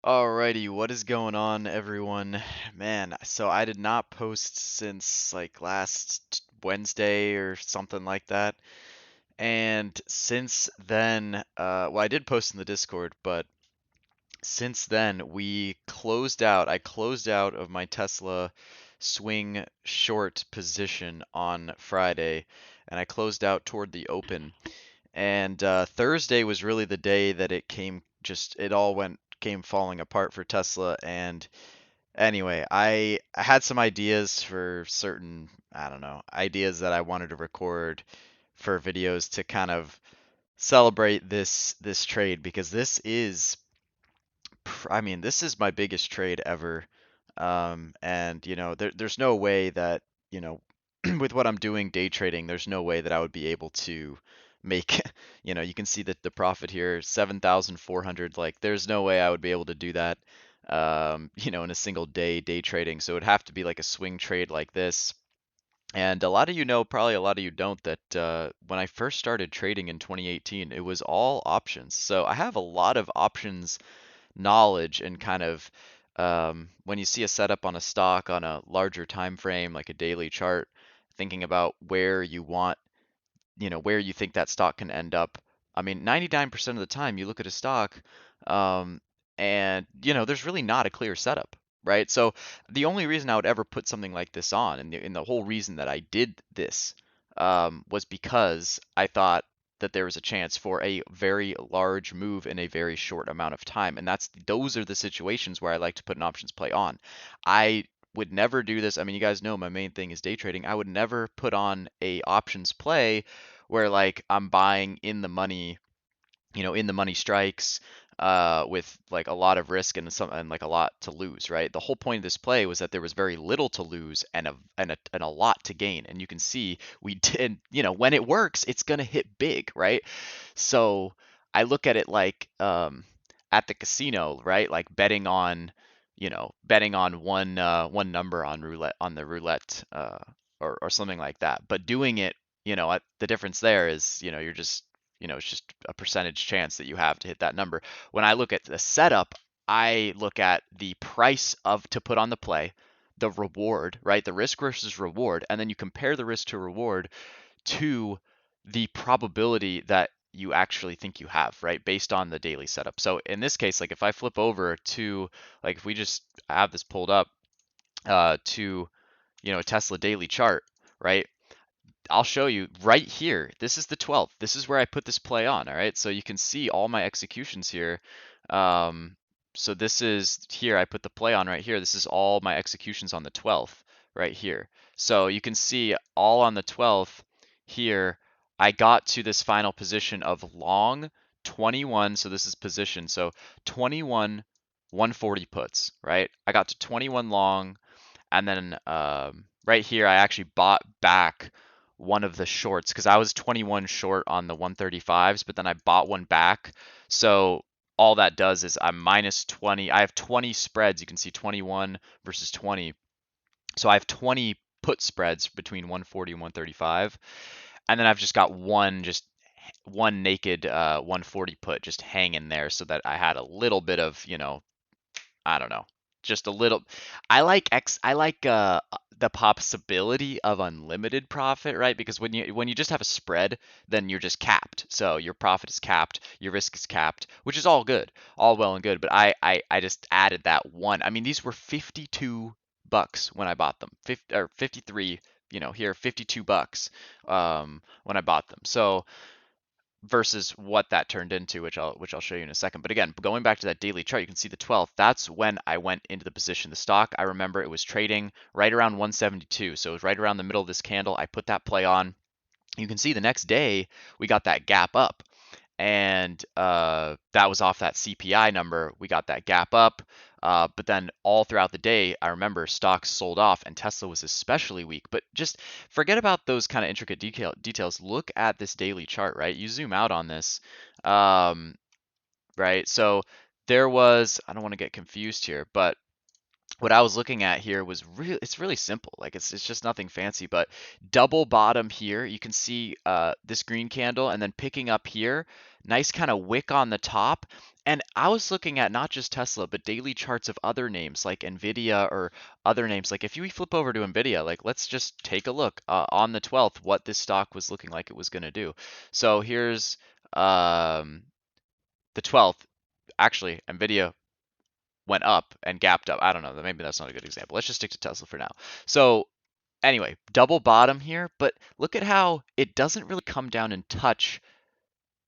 Alrighty, what is going on, everyone? Man, so I did not post since like last Wednesday or something like that. And since then, well, I did post in the Discord, but since then I closed out of my Tesla swing short position on Friday, and I closed out toward the open. And Thursday was really the day that it all came falling apart for Tesla. And anyway, I had some ideas for certain, I don't know, ideas that I wanted to record for videos to kind of celebrate this trade because this is my biggest trade ever. And there's no way that, you know, with what I'm doing day trading, there's no way that I would be able to make, you can see that the profit here, 7,400, like there's no way I would be able to do that, in a single day trading. So it'd have to be like a swing trade like this. And a lot of you know, probably a lot of you don't, that when I first started trading in 2018, it was all options. So I have a lot of options knowledge and kind of when you see a setup on a stock on a larger time frame, like a daily chart, thinking about where you want, where you think that stock can end up. I mean, 99% of the time you look at a stock, um, and there's really not a clear setup, right? So the only reason I would ever put something like this on, and the whole reason that I did this, was because I thought that there was a chance for a very large move in a very short amount of time, and those are the situations where I like to put an options play on. I would never do this. I mean, you guys know my main thing is day trading. I would never put on a options play where like I'm buying in the money, in the money strikes, with like a lot of risk and like a lot to lose, right? The whole point of this play was that there was very little to lose and a lot to gain. And you can see we did, when it works, it's gonna hit big, right? So I look at it like at the casino, right? Like betting on one number on the roulette, or something like that. But doing it, the difference there is, you're just, it's just a percentage chance that you have to hit that number. When I look at the setup, I look at the price of to put on the play, the reward, right? The risk versus reward, and then you compare the risk to reward to the probability that you actually think you have, right? Based on the daily setup. So in this case, like if I flip over to, like if we just have this pulled up to, a Tesla daily chart, right? I'll show you right here. This is the 12th. This is where I put this play on, all right? So you can see all my executions here. Um, so this is here, I put the play on right here. This is all my executions on the 12th right here. So you can see all on the 12th here, I got to this final position of long 21. So this is position. So 21, 140 puts, right? I got to 21 long, and then right here, I actually bought back one of the shorts because I was 21 short on the 135s, but then I bought one back. So all that does is I'm minus 20. I have 20 spreads. You can see 21 versus 20. So I have 20 put spreads between 140 and 135. And then I've just got one naked 140 put just hanging there so that I had a little bit of, I don't know, just a little. I like the possibility of unlimited profit, right? Because when you just have a spread, then you're just capped. So your profit is capped, your risk is capped, which is all good, all well and good. But I just added that one. I mean, these were $52 when I bought them, 50 or 53. Here, $52 when I bought them. So versus what that turned into, which I'll show you in a second. But again, going back to that daily chart, you can see the 12th. That's when I went into the position. The stock, I remember it was trading right around 172. So it was right around the middle of this candle. I put that play on. You can see the next day we got that gap up, and that was off that CPI number. We got that gap up, but then all throughout the day, I remember stocks sold off, and Tesla was especially weak. But just forget about those kind of intricate details. Look at this daily chart, right? You zoom out on this, um, right? So there was, I don't want to get confused here, but what I was looking at here was really it's really simple. Like it's just nothing fancy, but double bottom here, you can see this green candle and then picking up here, nice kind of wick on the top. And I was looking at not just Tesla, but daily charts of other names like Nvidia or other names. Like if you flip over to Nvidia, like let's just take a look on the 12th what this stock was looking like it was going to do. So here's um, the 12th. Actually, Nvidia went up and gapped up. I don't know. Maybe that's not a good example. Let's just stick to Tesla for now. So anyway, double bottom here, but look at how it doesn't really come down and touch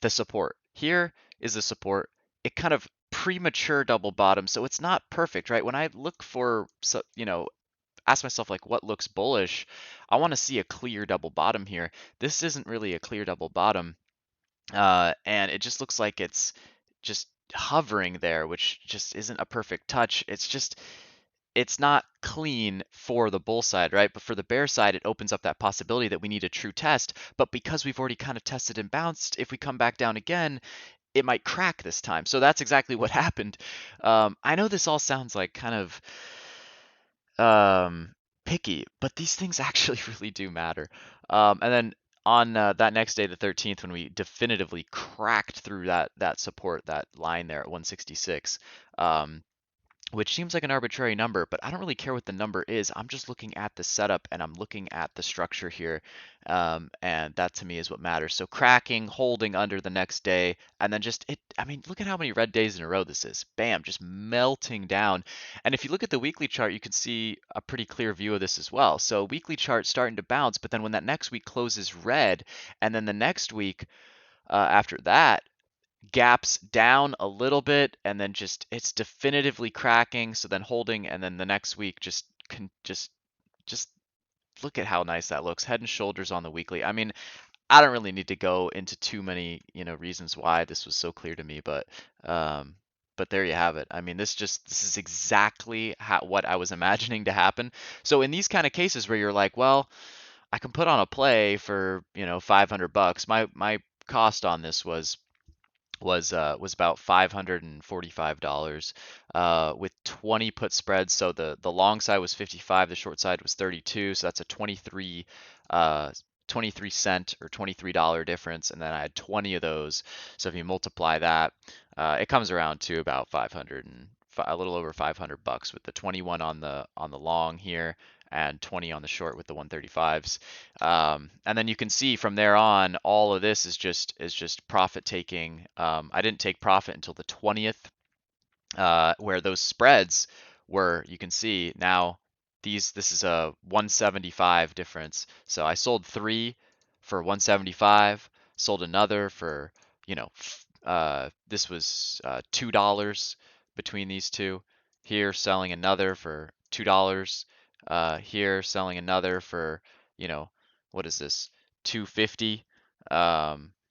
the support. Here is the support. It kind of premature double bottom, so it's not perfect, right? When I look for, so, ask myself like what looks bullish, I want to see a clear double bottom here. This isn't really a clear double bottom, and it just looks like it's just hovering there, which just isn't a perfect touch. It's not clean for the bull side, right? But for the bear side, it opens up that possibility that we need a true test. But because we've already kind of tested and bounced, if we come back down again, it might crack this time. So that's exactly what happened. I know this all sounds like kind of picky, but these things actually really do matter. And then on that next day, the 13th, when we definitively cracked through that support, that line there at 166, which seems like an arbitrary number, but I don't really care what the number is. I'm just looking at the setup and I'm looking at the structure here. And that to me is what matters. So cracking, holding under the next day, and then just I mean, look at how many red days in a row this is. Bam, just melting down. And if you look at the weekly chart, you can see a pretty clear view of this as well. So weekly chart starting to bounce, but then when that next week closes red, and then the next week after that, gaps down a little bit and then just it's definitively cracking, so then holding, and then the next week just just look at how nice that looks, head and shoulders on the weekly. I mean, I don't really need to go into too many reasons why this was so clear to me, um but there you have it. I mean, this is exactly what I was imagining to happen. So in these kind of cases where you're like, well, I can put on a play for 500 bucks. My cost on this was about $545 with 20 put spreads. So the long side was 55, the short side was 32. So that's a 23 cent or $23 difference, and then I had 20 of those. So if you multiply that, it comes around to about 500 and a little over 500 bucks with the 21 on the long here and 20 on the short with the 135s. And then you can see from there on, all of this is just profit taking. I didn't take profit until the 20th, where those spreads were. You can see now this is a 175 difference. So I sold three for 175, sold another for this was $2 between these two. Here selling another for $2. Here selling another for you know what is this, 250.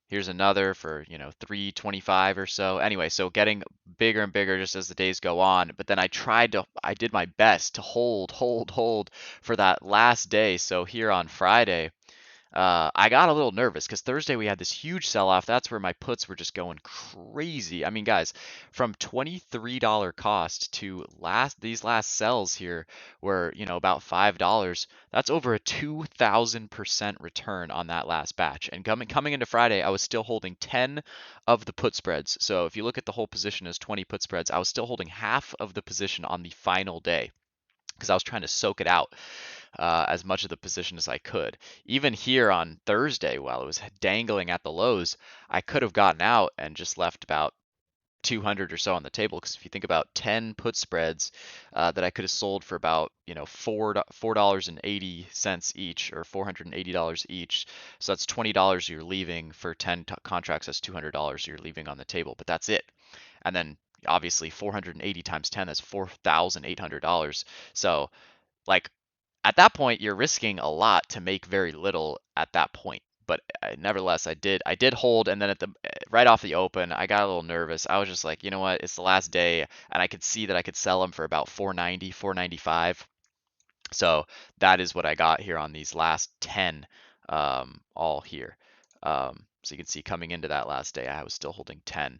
Here's another for 325 or so. Anyway, so getting bigger and bigger just as the days go on. But then I did my best to hold for that last day. So here on Friday, I got a little nervous because Thursday we had this huge sell-off. That's where my puts were just going crazy. I mean, guys, from $23 cost to these last sells here were, about $5. That's over a 2,000% return on that last batch. And coming into Friday, I was still holding 10 of the put spreads. So if you look at the whole position as 20 put spreads, I was still holding half of the position on the final day because I was trying to soak it out as much of the position as I could. Even here on Thursday, while it was dangling at the lows, I could have gotten out and just left about 200 or so on the table. Because if you think about 10 put spreads that I could have sold for about $4.80 each, or $480 each, so that's $20 you're leaving for 10 contracts. That's $200 you're leaving on the table, but that's it. And then obviously 480 times 10, that's $4,800. So like at that point, you're risking a lot to make very little at that point. But nevertheless, I did hold, and then at the right off the open, I got a little nervous. I was just like, you know what? It's the last day, and I could see that I could sell them for about 490, 495. So that is what I got here on these last 10, all here. So you can see coming into that last day, I was still holding 10,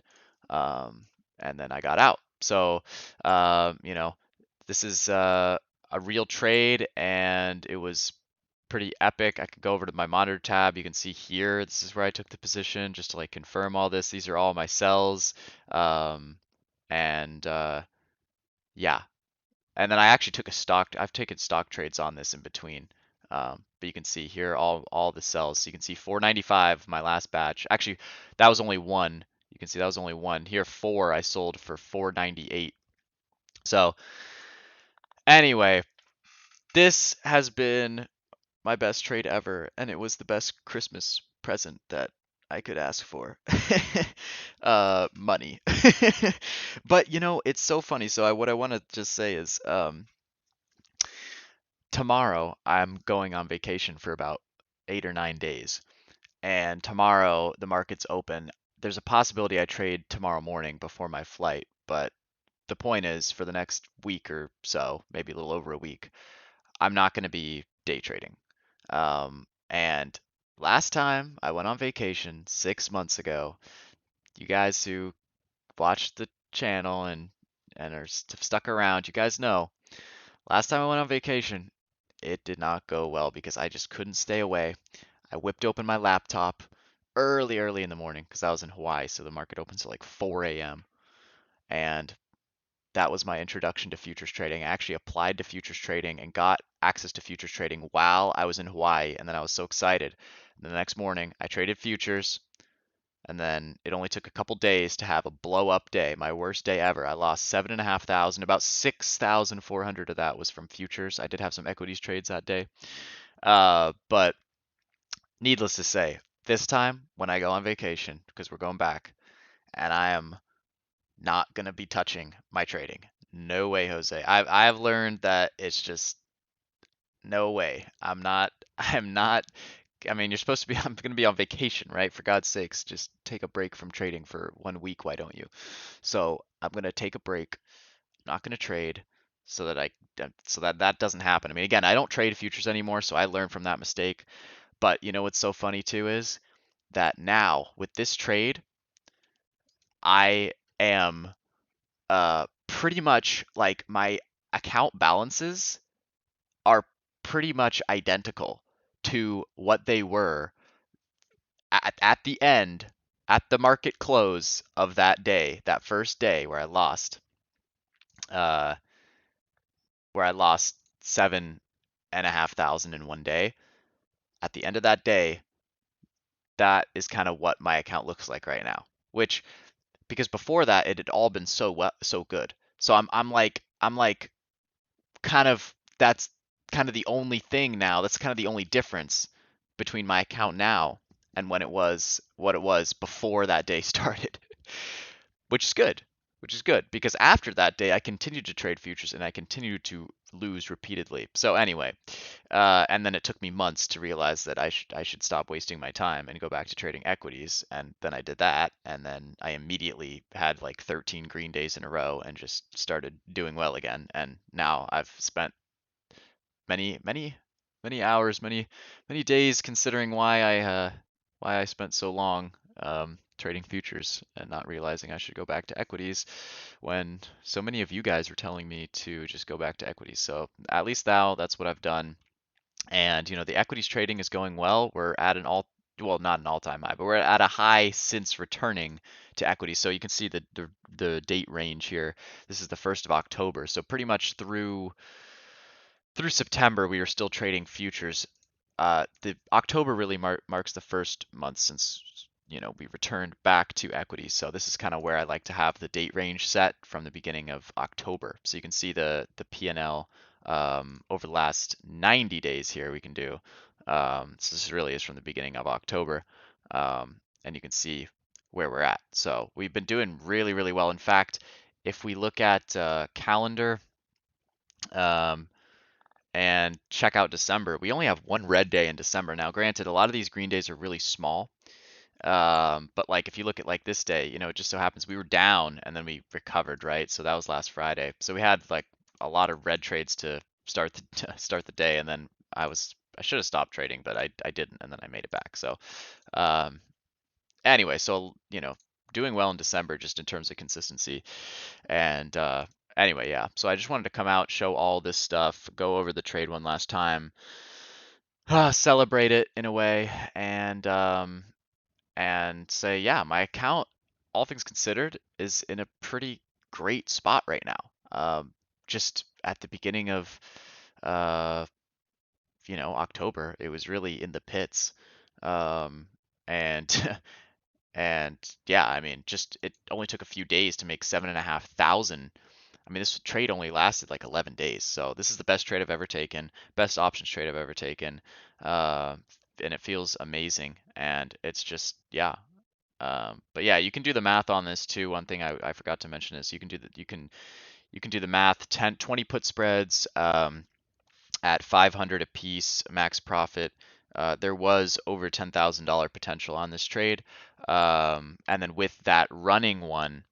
and then I got out. So, you know, This is a real trade, and it was pretty epic. I could go over to my monitor tab. You can see here, this is where I took the position just to like confirm all this. These are all my cells. Um, and yeah, and then I actually took a stock. I've taken stock trades on this in between. But you can see here all the cells. So you can see 495, my last batch. Actually, that was only one. You can see that was only one. Here, four I sold for 498. So anyway, this has been my best trade ever, and it was the best Christmas present that I could ask for. Money. But it's so funny. So what I want to just say is, tomorrow I'm going on vacation for about 8 or 9 days, and tomorrow the market's open. There's a possibility I trade tomorrow morning before my flight, but the point is, for the next week or so, maybe a little over a week, I'm not going to be day trading. And last time I went on vacation 6 months ago, you guys who watched the channel and are stuck around, you guys know, last time I went on vacation, it did not go well because I just couldn't stay away. I whipped open my laptop early in the morning because I was in Hawaii, so the market opens at like 4 a.m. And that was my introduction to futures trading. I actually applied to futures trading and got access to futures trading while I was in Hawaii, and then I was so excited. And the next morning, I traded futures, and then it only took a couple days to have a blow up day, my worst day ever. I lost 7,500. About 6,400 of that was from futures. I did have some equities trades that day. But needless to say, this time when I go on vacation, because we're going back, and I am not gonna be touching my trading. No way, Jose. I've learned that it's just no way. I'm not. I mean, you're supposed to be. I'm gonna be on vacation, right? For God's sakes, just take a break from trading for 1 week. Why don't you? So I'm gonna take a break. I'm not gonna trade, so that that doesn't happen. I mean, again, I don't trade futures anymore, so I learned from that mistake. But what's so funny too is that now with this trade, I am pretty much like my account balances are pretty much identical to what they were at the end, at the market close of that day, that first day uh, where I lost 7,500 in one day. At the end of that day, that is kind of what my account looks like right now. Which, because before that, it had all been so good. So I'm like kind of that's kind of the only thing now. That's kind of the only difference between my account now and when it was what it was before that day started, which is good. Which is good because after that day, I continued to trade futures and I continued to lose repeatedly. So anyway, and then it took me months to realize that I should stop wasting my time and go back to trading equities. And then I did that, and then I immediately had like 13 green days in a row and just started doing well again. And now I've spent many hours, many days considering why I spent so long trading futures and not realizing I should go back to equities when so many of you guys were telling me to just go back to equities. So at least now that's what I've done. And the equities trading is going well. We're at an all well, not an all-time high, but we're at a high since returning to equity. So you can see the date range here. This is the 1st of October. So pretty much through September, we were still trading futures. The October really marks the first month since we returned back to equity. So this is kind of where I like to have the date range set from the beginning of October. So you can see the P&L over the last 90 days here we can do. So this really is from the beginning of October, and you can see where we're at. So we've been doing really well. In fact, if we look at calendar. Um, and check out December. We only have one red day in December. Now, granted, a lot of these green days are really small. But like if you look at like this day, it just so happens we were down and then we recovered, right? So that was last Friday. So we had like a lot of red trades to start the to start the day, and then I should have stopped trading, but I didn't, and then I made it back. So um, anyway, so doing well in December just in terms of consistency, and Anyway, yeah. So I just wanted to come out, show all this stuff, go over the trade one last time, celebrate it in a way, and say, yeah, my account, all things considered, is in a pretty great spot right now. Just at the beginning of, uh, October, it was really in the pits. Um, and and yeah, I mean, just it only took a few days to make 7,500. I mean, this trade only lasted like 11 days, so this is the best trade I've ever taken, best options trade I've ever taken, uh, and it feels amazing. And it's just, yeah. But yeah, you can do the math on this too. One thing I forgot to mention is you can do the math. 10, 20 put spreads at 500 a piece, max profit. There was over $10,000 potential on this trade, and then with that running one.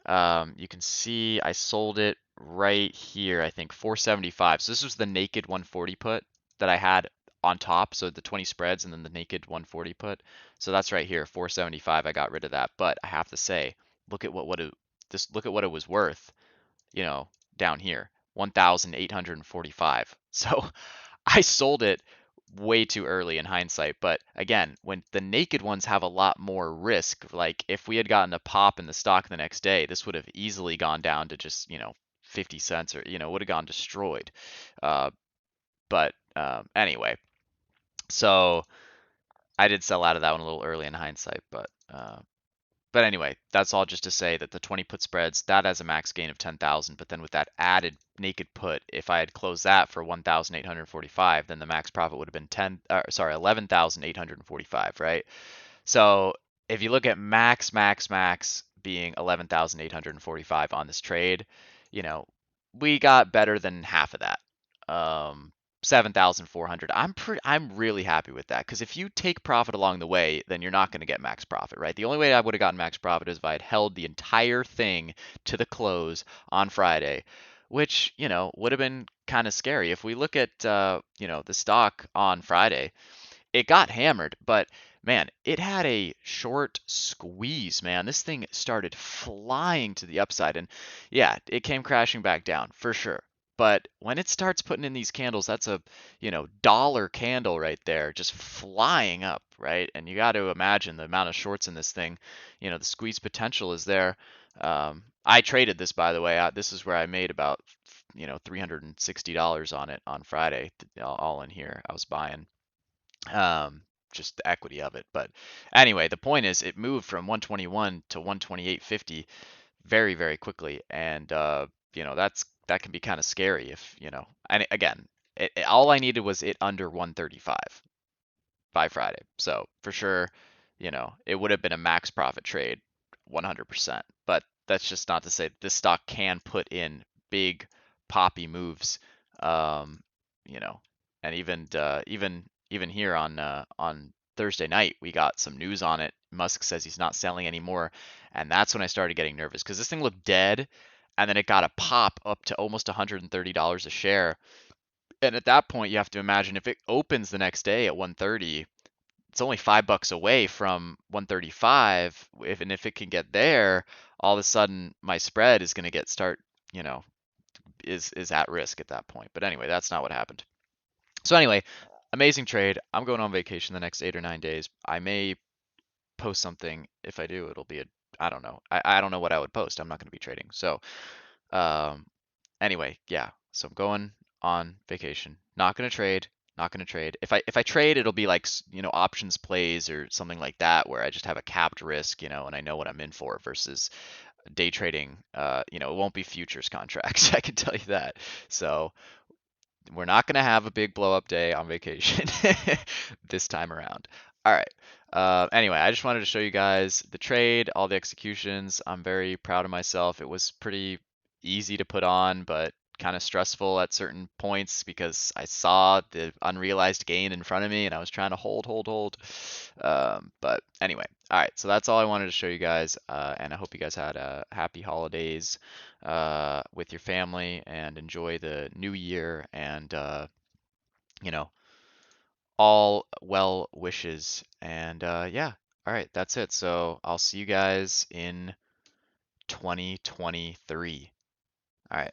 You can see I sold it right here, I think 475. So this was the naked 140 put that I had on top. So the 20 spreads and then the naked 140 put. So that's right here, 475. I got rid of that. But I have to say, look at what it look at what it was worth, down here, 1,845. So I sold it way too early in hindsight. But again, when the naked ones have a lot more risk, like if we had gotten a pop in the stock the next day, this would have easily gone down to just, 50 cents or, would have gone destroyed. But anyway, so I did sell out of that one a little early in hindsight, but anyway, that's all just to say that the 20 put spreads, that has a max gain of 10,000, but then with that added naked put, if I had closed that for 1,845, then the max profit would have been 11,845, right? So if you look at max being 11,845 on this trade, you know, we got better than half of that. 7,400. I'm really happy with that because if you take profit along the way, then you're not going to get max profit, right? The only way I would have gotten max profit is if I had held the entire thing to the close on Friday, which, would have been kind of scary. If we look at the stock on Friday, it got hammered, but man, it had a short squeeze, man. This thing started flying to the upside, and yeah, it came crashing back down for sure. But when it starts putting in these candles, that's a, dollar candle right there, just flying up, right? And you got to imagine the amount of shorts in this thing. The squeeze potential is there. I traded this, by the way. This is where I made about, $360 on it on Friday, all in here. I was buying just the equity of it. But anyway, the point is it moved from 121 to 128.50 very, very quickly. And, that can be kind of scary if, and again, all I needed was it under 135 by Friday. So for sure, it would have been a max profit trade 100%. But that's just not to say that this stock can put in big poppy moves. Um, you know, and even here on Thursday night, we got some news on it. Musk says he's not selling anymore, and that's when I started getting nervous because this thing looked dead, and then it got a pop up to almost $130 a share. And at that point, you have to imagine if it opens the next day at 130, it's only $5 away from 135. If it can get there, all of a sudden my spread is going to you know, is at risk at that point. But anyway, that's not what happened. So anyway, amazing trade. I'm going on vacation the next 8 or 9 days. I may post something. If I do, it'll be I don't know. I don't know what I would post. I'm not going to be trading. So um, anyway, yeah. So I'm going on vacation. Not gonna trade. Not gonna trade. If I trade, it'll be like options plays or something like that, where I just have a capped risk, and I know what I'm in for. Versus day trading, it won't be futures contracts. I can tell you that. So we're not gonna have a big blow up day on vacation this time around. All right. Anyway, I just wanted to show you guys the trade, all the executions. I'm very proud of myself. It was pretty easy to put on, but kind of stressful at certain points because I saw the unrealized gain in front of me and I was trying to hold, hold, hold. But anyway, all right. So that's all I wanted to show you guys, and I hope you guys had happy holidays with your family and enjoy the new year and you know all well wishes. And yeah, all right, that's it. So I'll see you guys in 2023. All right.